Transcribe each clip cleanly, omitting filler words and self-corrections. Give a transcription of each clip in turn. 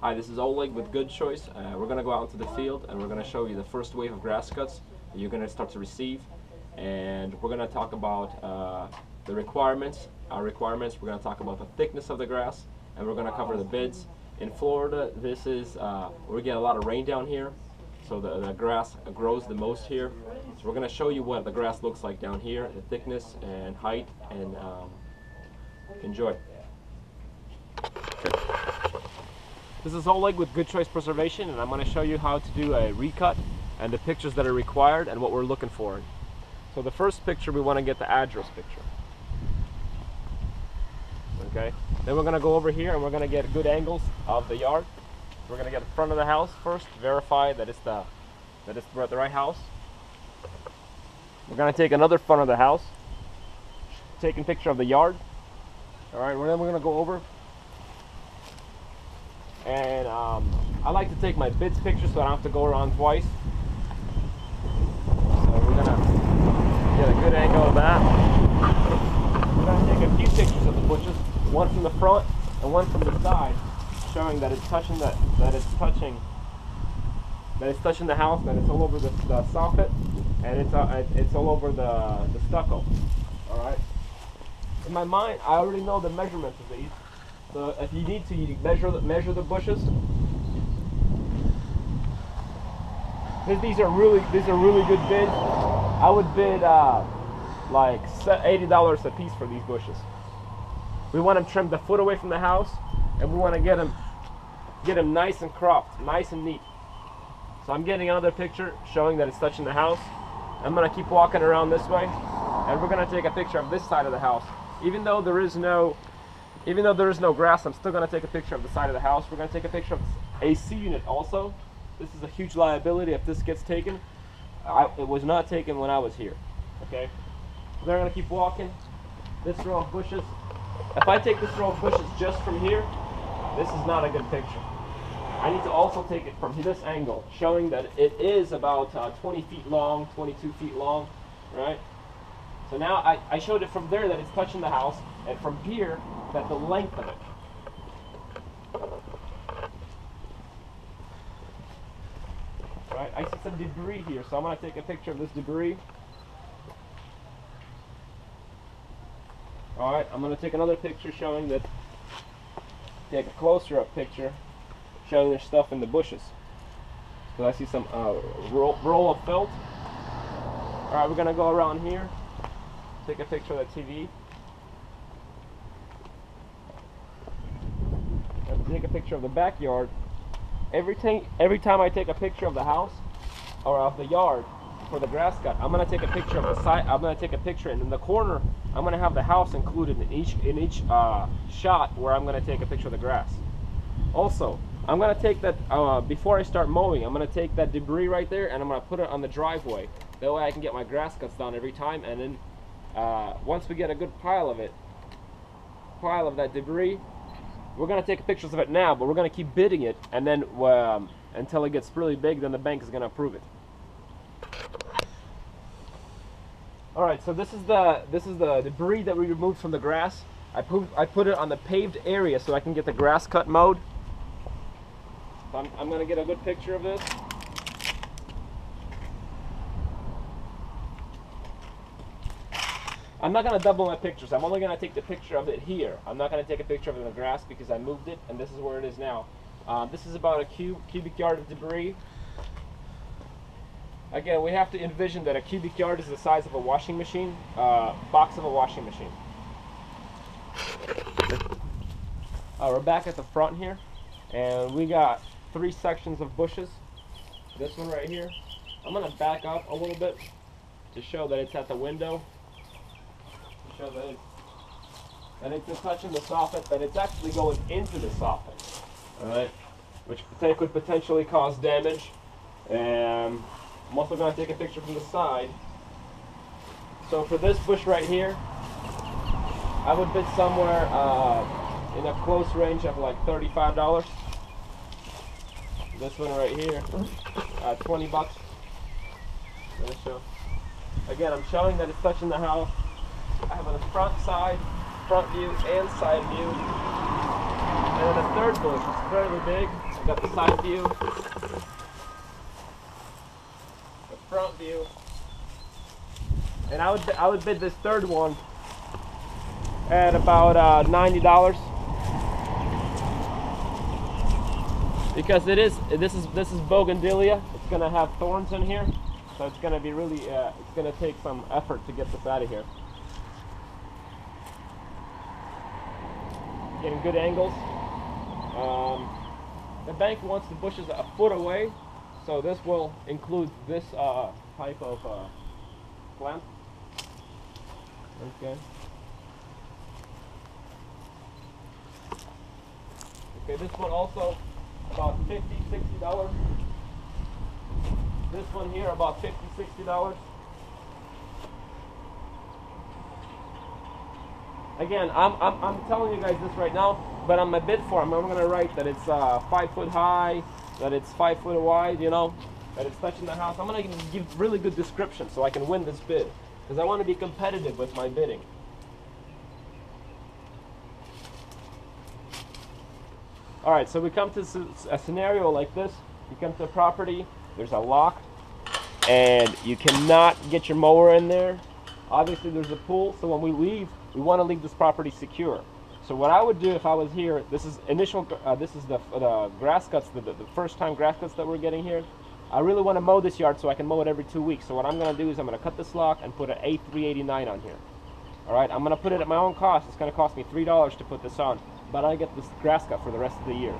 Hi, this is Oleg with Good Choice. We're going to go out into the field and we're going to show you the first wave of grass cuts that you're going to start to receive. And we're going to talk about the requirements, our requirements. We're going to talk about the thickness of the grass, and we're going to cover the beds. In Florida, this is, we get a lot of rain down here, so the grass grows the most here. So we're going to show you what the grass looks like down here, the thickness and height, and enjoy. This is Oleg with Good Choice Preservation, and I'm going to show you how to do a recut and the pictures that are required and what we're looking for. So the first picture, we want to get the address picture. Okay. Then we're going to go over here and we're going to get good angles of the yard. We're going to get the front of the house first, verify that it's the right house. We're going to take another front of the house, taking a picture of the yard. All right. Then we're going to go over. And I like to take my bids picture so I don't have to go around twice. So we're gonna get a good angle of that. We're gonna take a few pictures of the bushes, one from the front and one from the side, showing that it's touching the house, that it's all over the soffit, and it's all over the stucco. All right. In my mind, I already know the measurements of these. So if you need to, you measure the bushes. These are really good bids. I would bid like $80 a piece for these bushes. We want them trimmed a foot away from the house, and we want to get them nice and cropped, nice and neat. So I'm getting another picture showing that it's touching the house. I'm gonna keep walking around this way, and we're gonna take a picture of this side of the house. Even though there is no grass, I'm still going to take a picture of the side of the house. We're going to take a picture of the AC unit also. This is a huge liability if this gets taken. It was not taken when I was here. Okay? We're going to keep walking. This row of bushes. If I take this row of bushes just from here, this is not a good picture. I need to also take it from this angle, showing that it is about 20 feet long, 22 feet long, right? So now I showed it from there that it's touching the house, and from here that the length of it. Right, I see some debris here, so I'm going to take a picture of this debris. Alright, I'm going to take another picture showing that, take a closer up picture showing there's stuff in the bushes. So I see some roll of felt. Alright, we're going to go around here. Take a picture of the TV. And take a picture of the backyard. Every time I take a picture of the house or of the yard for the grass cut, I'm gonna take a picture of the side. I'm gonna take a picture, and in the corner, I'm gonna have the house included in each shot where I'm gonna take a picture of the grass. Also, I'm gonna take that before I start mowing. I'm gonna take that debris right there and I'm gonna put it on the driveway. That way I can get my grass cuts done every time, and then once we get a good pile of that debris, we're going to take pictures of it now, but we're going to keep bidding it, and then until it gets really big, then the bank is going to approve it. Alright, so this is the debris that we removed from the grass. I put it on the paved area so I can get the grass cut mode. So I'm going to get a good picture of this. I'm not going to double my pictures. I'm only going to take the picture of it here. I'm not going to take a picture of it in the grass because I moved it, and this is where it is now. This is about a cubic yard of debris. Again, we have to envision that a cubic yard is the size of a washing machine, box of a washing machine. We're back at the front here, and we got 3 sections of bushes. This one right here. I'm going to back up a little bit to show that it's at the window. Show that it's touching the soffit, that it's actually going into the soffit, alright, which could potentially cause damage. And I'm also going to take a picture from the side. So for this bush right here, I would bid somewhere in a close range of like $35. This one right here, 20 bucks. Again, I'm showing that it's touching the house. I have a front view and side view. And then the third bush is fairly big. We got the side view, the front view, and I would bid this third one at about $90, because this is bougainvillea. It's gonna have thorns in here, so it's gonna be really it's gonna take some effort to get this out of here. Getting good angles. The bank wants the bushes a foot away, so this will include this type of plant. Okay. Okay, this one also about $50, $60. This one here about $50, $60. Again, I'm telling you guys this right now, but on my bid form, I'm gonna write that it's 5 foot high, that it's 5 foot wide, you know, that it's touching the house. I'm gonna give really good description so I can win this bid, because I want to be competitive with my bidding. All right, so we come to a scenario like this. You come to a property, there's a lock, and you cannot get your mower in there. Obviously, there's a pool, so when we leave, we want to leave this property secure. So what I would do if I was here, this is the grass cuts, the first time grass cuts that we're getting here. I really want to mow this yard so I can mow it every 2 weeks. So what I'm going to do is I'm going to cut this lock and put an A389 on here. All right, I'm going to put it at my own cost. It's going to cost me $3 to put this on, but I get this grass cut for the rest of the year.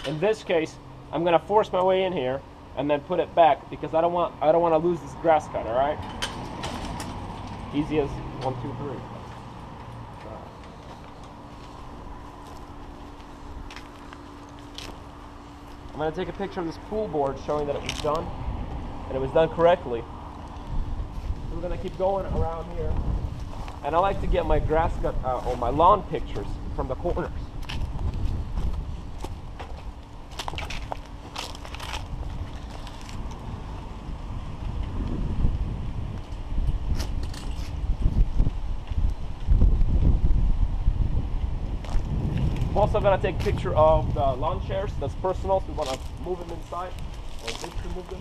In this case, I'm going to force my way in here and then put it back, because I don't want to lose this grass cut. All right, easy as 1, 2, 3. I'm going to take a picture of this pool board showing that it was done, and it was done correctly. So we're going to keep going around here, and I like to get my grass cut or my lawn pictures from the corners. I'm also going to take a picture of the lawn chairs. That's personal, so we want to move them inside, or remove them,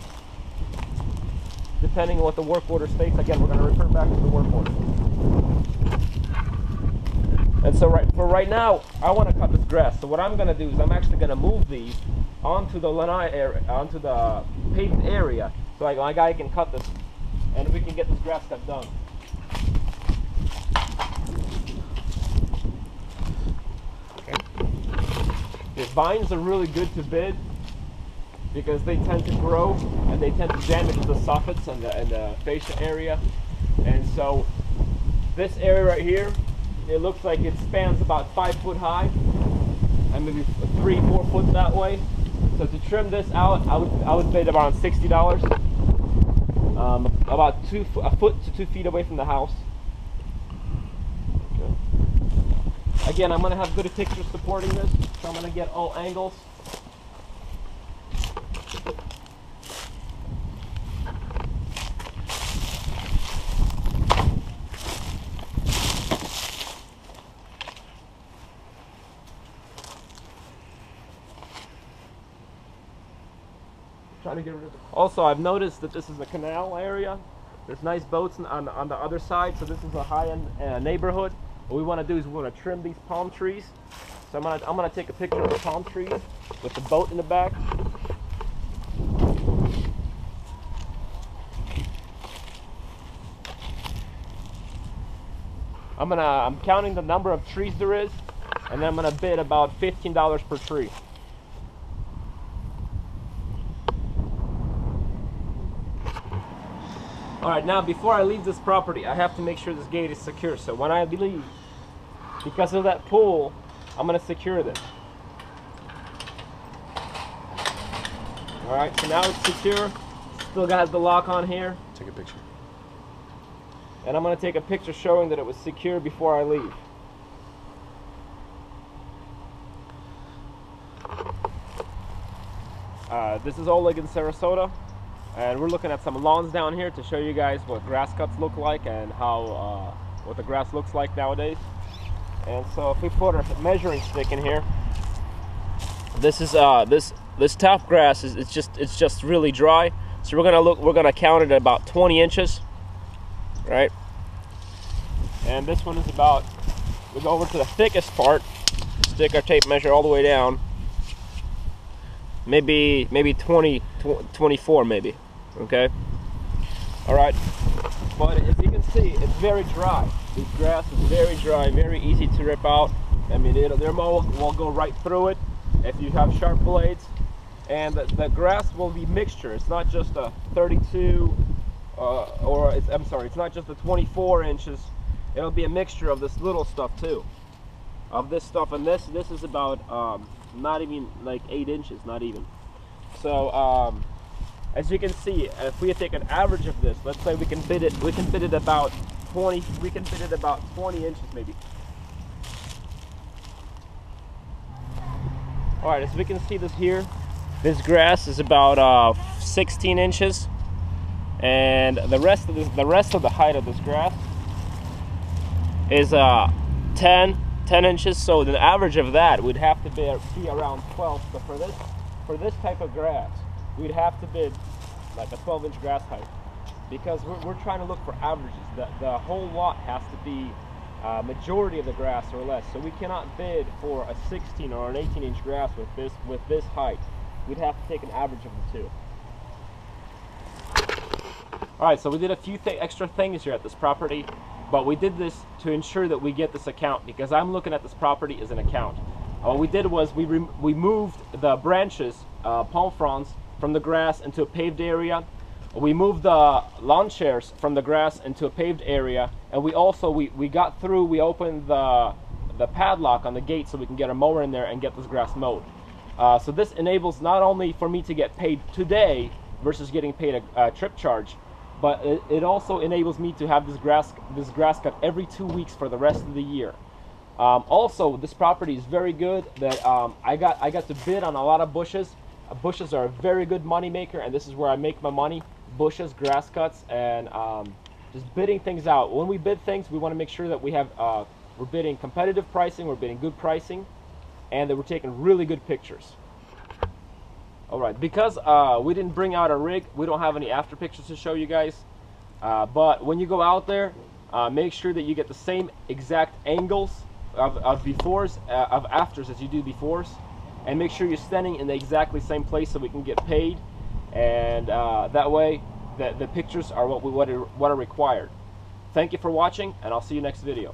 depending on what the work order states. Again, we're going to return back to the work order. And so for right now, I want to cut this grass. So what I'm going to do is I'm actually going to move these onto the lanai area, onto the paved area, so my guy can cut this, and we can get this grass cut done. The vines are really good to bid because they tend to grow and they tend to damage the soffits and the fascia area. And so this area right here, it looks like it spans about 5 foot high and maybe 3, 4 foot that way. So to trim this out, I would bid around $60, about a foot to 2 feet away from the house. Okay. Again, I'm going to have good pictures supporting this, so I'm going to get all angles. Trying to get rid of it. Also, I've noticed that this is a canal area. There's nice boats on the other side, so this is a high-end neighborhood. What we want to do is we want to trim these palm trees. So I'm gonna take a picture of the palm trees with the boat in the back. I'm counting the number of trees there is, and then I'm gonna bid about $15 per tree. All right, now before I leave this property, I have to make sure this gate is secure. So when I leave, because of that pool, I'm going to secure this. All right, so now it's secure. Still got the lock on here. Take a picture. And I'm going to take a picture showing that it was secure before I leave. This is Oleg in Sarasota. And we're looking at some lawns down here to show you guys what grass cuts look like and how what the grass looks like nowadays. And so if we put our measuring stick in here, This is this top grass is it's just really dry. So we're gonna count it at about 20 inches, right? And this one is about, we go over to the thickest part, stick our tape measure all the way down, maybe 24 maybe, okay? All right, but as you can see, it's very dry. This grass is very dry, very easy to rip out. I mean, their mower will go right through it if you have sharp blades. And the grass will be mixture. It's not just a 32, it's not just the 24 inches. It'll be a mixture of this little stuff too, of this stuff. And this is about not even like 8 inches, not even. So as you can see, if we take an average of this, let's say we can bid it about 20. We can bid it about 20 inches maybe. All right, as we can see this here, this grass is about 16 inches, and the rest of the height of this grass is 10 inches. So the average of that would have to be around 12. So for this type of grass, we'd have to bid like a 12-inch grass height, because we're trying to look for averages. The whole lot has to be majority of the grass or less. So we cannot bid for a 16 or an 18-inch grass with this height. We'd have to take an average of the two. All right, so we did a few extra things here at this property, but we did this to ensure that we get this account, because I'm looking at this property as an account. What we did was we moved the branches, palm fronds, from the grass into a paved area. We moved the lawn chairs from the grass into a paved area, and we also we opened the padlock on the gate so we can get a mower in there and get this grass mowed. So this enables not only for me to get paid today versus getting paid a trip charge, but it also enables me to have this grass cut every 2 weeks for the rest of the year. Also, this property is very good that I got to bid on a lot of bushes. Bushes are a very good money maker, and this is where I make my money. Bushes, grass cuts, and just bidding things out. When we bid things, we want to make sure that we're bidding competitive pricing, we're bidding good pricing, and that we're taking really good pictures. All right, because we didn't bring out a rig, we don't have any after pictures to show you guys. But when you go out there, make sure that you get the same exact angles of befores, of afters as you do befores, and make sure you're standing in the exactly same place so we can get paid. And that way, the pictures are what are required. Thank you for watching, and I'll see you next video.